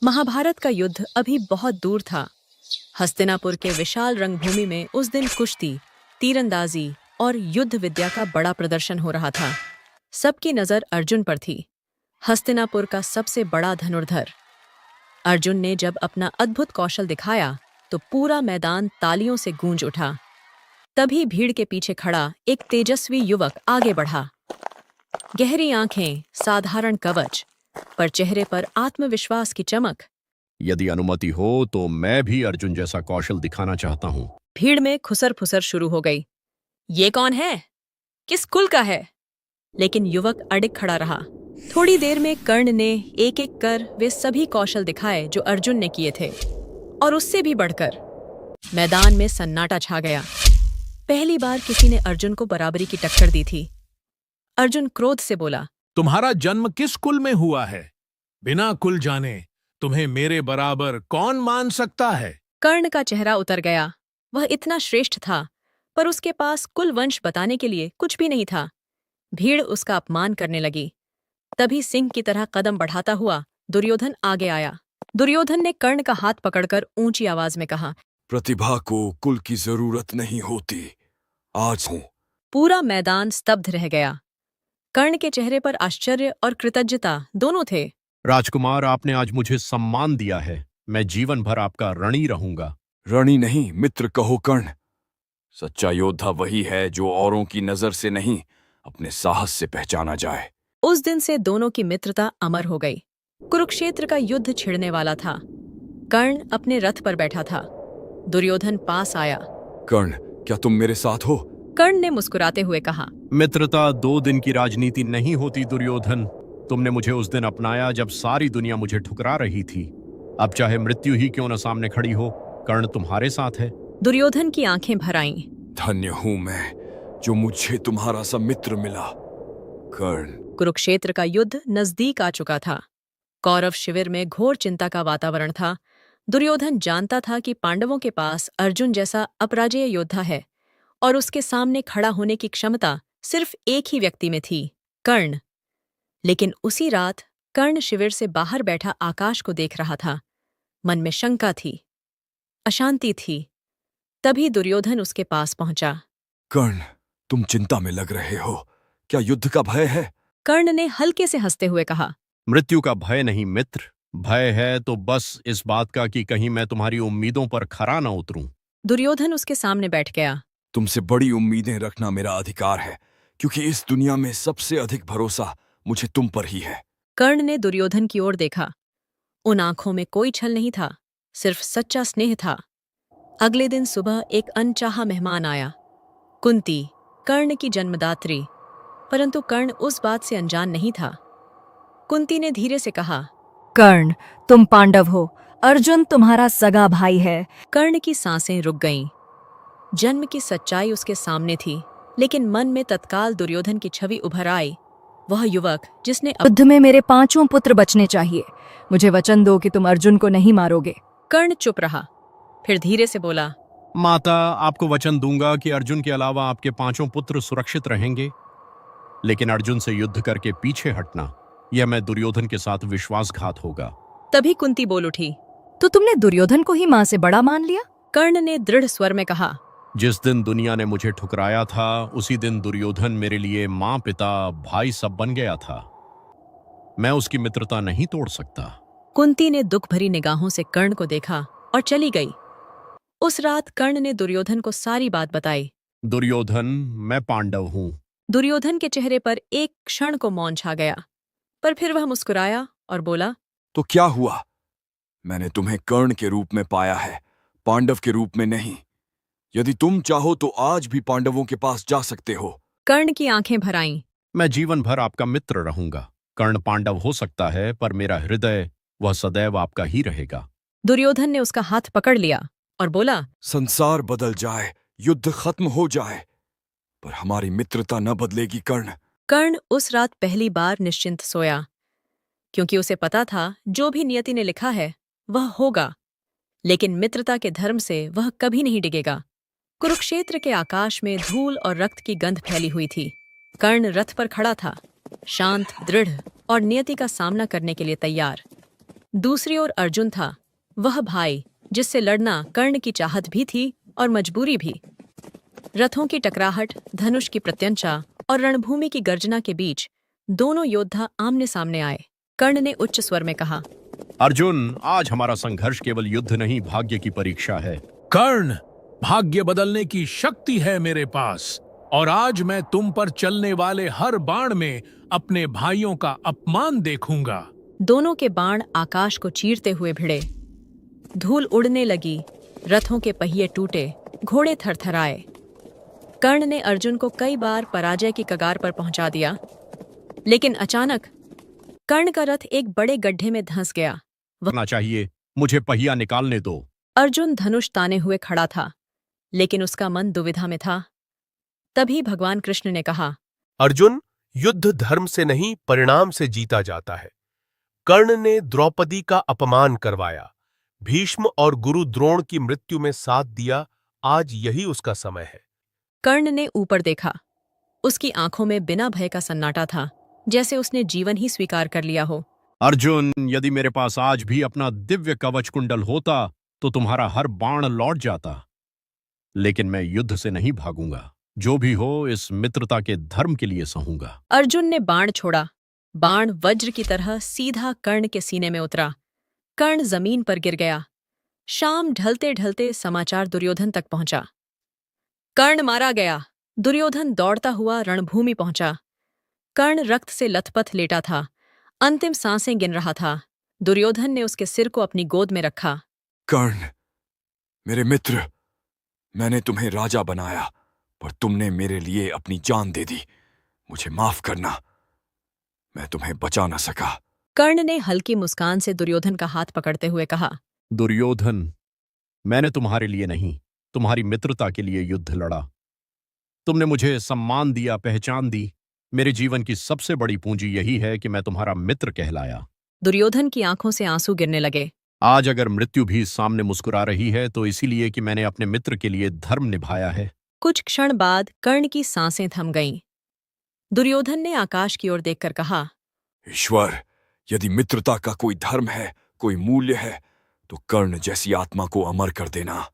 महाभारत का युद्ध अभी बहुत दूर था। हस्तिनापुर के विशाल रंगभूमि में उस दिन कुश्ती, तीरंदाजी और युद्ध विद्या का बड़ा प्रदर्शन हो रहा था। सबकी नजर अर्जुन पर थी, हस्तिनापुर का सबसे बड़ा धनुर्धर। अर्जुन ने जब अपना अद्भुत कौशल दिखाया तो पूरा मैदान तालियों से गूंज उठा। तभी भीड़ के पीछे खड़ा एक तेजस्वी युवक आगे बढ़ा। गहरी आंखें, साधारण कवच, पर चेहरे पर आत्मविश्वास की चमक। यदि अनुमति हो तो मैं भी अर्जुन जैसा कौशल दिखाना चाहता हूँ। भीड़ में खुसर फुसर शुरू हो गई। ये कौन है? किस कुल का है? लेकिन युवक अडिग खड़ा रहा। थोड़ी देर में कर्ण ने एक एक कर वे सभी कौशल दिखाए जो अर्जुन ने किए थे, और उससे भी बढ़कर। मैदान में सन्नाटा छा गया। पहली बार किसी ने अर्जुन को बराबरी की टक्कर दी थी। अर्जुन क्रोध से बोला, तुम्हारा जन्म किस कुल में हुआ है? बिना कुल जाने तुम्हें मेरे बराबर कौन मान सकता है? कर्ण का चेहरा उतर गया। वह इतना श्रेष्ठ था, पर उसके पास कुल वंश बताने के लिए कुछ भी नहीं था। भीड़ उसका अपमान करने लगी। तभी सिंह की तरह कदम बढ़ाता हुआ दुर्योधन आगे आया। दुर्योधन ने कर्ण का हाथ पकड़कर ऊंची आवाज में कहा, प्रतिभा को कुल की जरूरत नहीं होती। आज हूं। पूरा मैदान स्तब्ध रह गया। कर्ण के चेहरे पर आश्चर्य और कृतज्ञता दोनों थे। राजकुमार, आपने आज मुझे सम्मान दिया है। मैं जीवन भर आपका ऋणी रहूंगा। ऋणी नहीं, मित्र कहो कर्ण। सच्चा योद्धा वही है जो औरों की नजर से नहीं, अपने साहस से पहचाना जाए। उस दिन से दोनों की मित्रता अमर हो गई। कुरुक्षेत्र का युद्ध छिड़ने वाला था। कर्ण अपने रथ पर बैठा था। दुर्योधन पास आया। कर्ण, क्या तुम मेरे साथ हो? कर्ण ने मुस्कुराते हुए कहा, मित्रता 2 दिन की राजनीति नहीं होती दुर्योधन। तुमने मुझे उस दिन अपनाया जब सारी दुनिया मुझे ठुकरा रही थी। अब चाहे मृत्यु ही क्यों न सामने खड़ी हो, कर्ण तुम्हारे साथ है। दुर्योधन की आंखें भर आईं। धन्य हूं मैं जो मुझे तुम्हारा सा मित्र मिला। कर्ण। कुरुक्षेत्र का युद्ध नजदीक आ चुका था। कौरव शिविर में घोर चिंता का वातावरण था। दुर्योधन जानता था कि पांडवों के पास अर्जुन जैसा अपराजेय योद्धा है, और उसके सामने खड़ा होने की क्षमता सिर्फ एक ही व्यक्ति में थी, कर्ण। लेकिन उसी रात कर्ण शिविर से बाहर बैठा आकाश को देख रहा था। मन में शंका थी, अशांति थी। तभी दुर्योधन उसके पास पहुंचा। कर्ण, तुम चिंता में लग रहे हो। क्या युद्ध का भय है? कर्ण ने हल्के से हंसते हुए कहा, मृत्यु का भय नहीं मित्र। भय है तो बस इस बात का कि कहीं मैं तुम्हारी उम्मीदों पर खरा न उतरूं। दुर्योधन उसके सामने बैठ गया। तुमसे बड़ी उम्मीदें रखना मेरा अधिकार है, क्योंकि इस दुनिया में सबसे अधिक भरोसा मुझे तुम पर ही है। कर्ण ने दुर्योधन की ओर देखा। उन आंखों में कोई छल नहीं था, सिर्फ सच्चा स्नेह था। अगले दिन सुबह एक अनचाहा मेहमान आया, कुंती, कर्ण की जन्मदात्री। परंतु कर्ण उस बात से अनजान नहीं था। कुंती ने धीरे से कहा, कर्ण, तुम पांडव हो। अर्जुन तुम्हारा सगा भाई है। कर्ण की सांसें रुक गईं। जन्म की सच्चाई उसके सामने थी, लेकिन मन में तत्काल दुर्योधन की छवि उभर आई। वह युवक जिसने युद्ध में मेरे 5 पुत्र बचने चाहिए। मुझे वचन दो कि तुम अर्जुन को नहीं मारोगे। कर्ण चुप रहा, फिर धीरे से बोला, माता, आपको वचन दूंगा कि अर्जुन के अलावा आपके 5 पुत्र सुरक्षित रहेंगे। लेकिन अर्जुन से युद्ध करके पीछे हटना, यह मैं दुर्योधन के साथ विश्वासघात होगा। तभी कुंती बोल उठी, तो तुमने दुर्योधन को ही मां से बड़ा मान लिया? कर्ण ने दृढ़ स्वर में कहा, जिस दिन दुनिया ने मुझे ठुकराया था, उसी दिन दुर्योधन मेरे लिए माँ, पिता, भाई सब बन गया था। मैं उसकी मित्रता नहीं तोड़ सकता। कुंती ने दुख भरी निगाहों से कर्ण को देखा और चली गई। उस रात कर्ण ने दुर्योधन को सारी बात बताई। दुर्योधन, मैं पांडव हूँ। दुर्योधन के चेहरे पर एक क्षण को मौन छा गया, पर फिर वह मुस्कुराया और बोला, तो क्या हुआ? मैंने तुम्हें कर्ण के रूप में पाया है, पांडव के रूप में नहीं। यदि तुम चाहो तो आज भी पांडवों के पास जा सकते हो। कर्ण की आंखें भर आईं। मैं जीवन भर आपका मित्र रहूंगा। कर्ण पांडव हो सकता है, पर मेरा हृदय वह सदैव आपका ही रहेगा। दुर्योधन ने उसका हाथ पकड़ लिया और बोला, संसार बदल जाए, युद्ध खत्म हो जाए, पर हमारी मित्रता न बदलेगी कर्ण। कर्ण उस रात पहली बार निश्चिंत सोया, क्योंकि उसे पता था जो भी नियति ने लिखा है वह होगा। लेकिन मित्रता के धर्म से वह कभी नहीं डिगेगा। कुरुक्षेत्र के आकाश में धूल और रक्त की गंध फैली हुई थी। कर्ण रथ पर खड़ा था, शांत, दृढ़ और नियति का सामना करने के लिए तैयार। दूसरी ओर अर्जुन था, वह भाई जिससे लड़ना कर्ण की चाहत भी थी और मजबूरी भी। रथों की टकराहट, धनुष की प्रत्यंचा और रणभूमि की गर्जना के बीच दोनों योद्धा आमने सामने आए। कर्ण ने उच्च स्वर में कहा, अर्जुन, आज हमारा संघर्ष केवल युद्ध नहीं, भाग्य की परीक्षा है। कर्ण, भाग्य बदलने की शक्ति है मेरे पास, और आज मैं तुम पर चलने वाले हर बाण में अपने भाइयों का अपमान देखूंगा। दोनों के बाण आकाश को चीरते हुए भिड़े। धूल उड़ने लगी, रथों के पहिए टूटे, घोड़े थरथराए। कर्ण ने अर्जुन को कई बार पराजय की कगार पर पहुंचा दिया, लेकिन अचानक कर्ण का रथ एक बड़े गड्ढे में धंस गया। वरना चाहिए, मुझे पहिया निकालने दो। अर्जुन धनुष ताने हुए खड़ा था, लेकिन उसका मन दुविधा में था। तभी भगवान कृष्ण ने कहा, अर्जुन, युद्ध धर्म से नहीं परिणाम से जीता जाता है। कर्ण ने द्रौपदी का अपमान करवाया, भीष्म और गुरु द्रोण की मृत्यु में साथ दिया। आज यही उसका समय है। कर्ण ने ऊपर देखा। उसकी आंखों में बिना भय का सन्नाटा था, जैसे उसने जीवन ही स्वीकार कर लिया हो। अर्जुन, यदि मेरे पास आज भी अपना दिव्य कवच कुंडल होता तो तुम्हारा हर बाण लौट जाता, लेकिन मैं युद्ध से नहीं भागूंगा। जो भी हो, इस मित्रता के धर्म के लिए सहूंगा। अर्जुन ने बाण छोड़ा। बाण वज्र की तरह सीधा कर्ण के सीने में उतरा। कर्ण जमीन पर गिर गया। शाम ढलते ढलते समाचार दुर्योधन तक पहुंचा। कर्ण मारा गया। दुर्योधन दौड़ता हुआ रणभूमि पहुंचा। कर्ण रक्त से लथपथ लेटा था, अंतिम सांसें गिन रहा था। दुर्योधन ने उसके सिर को अपनी गोद में रखा। कर्ण, मेरे मित्र, मैंने तुम्हें राजा बनाया, पर तुमने मेरे लिए अपनी जान दे दी। मुझे माफ करना, मैं तुम्हें बचा न सका। कर्ण ने हल्की मुस्कान से दुर्योधन का हाथ पकड़ते हुए कहा, दुर्योधन, मैंने तुम्हारे लिए नहीं, तुम्हारी मित्रता के लिए युद्ध लड़ा। तुमने मुझे सम्मान दिया, पहचान दी। मेरे जीवन की सबसे बड़ी पूंजी यही है कि मैं तुम्हारा मित्र कहलाया। दुर्योधन की आंखों से आंसू गिरने लगे। आज अगर मृत्यु भी सामने मुस्कुरा रही है तो इसीलिए कि मैंने अपने मित्र के लिए धर्म निभाया है। कुछ क्षण बाद कर्ण की सांसें थम गईं। दुर्योधन ने आकाश की ओर देखकर कहा, ईश्वर, यदि मित्रता का कोई धर्म है, कोई मूल्य है, तो कर्ण जैसी आत्मा को अमर कर देना।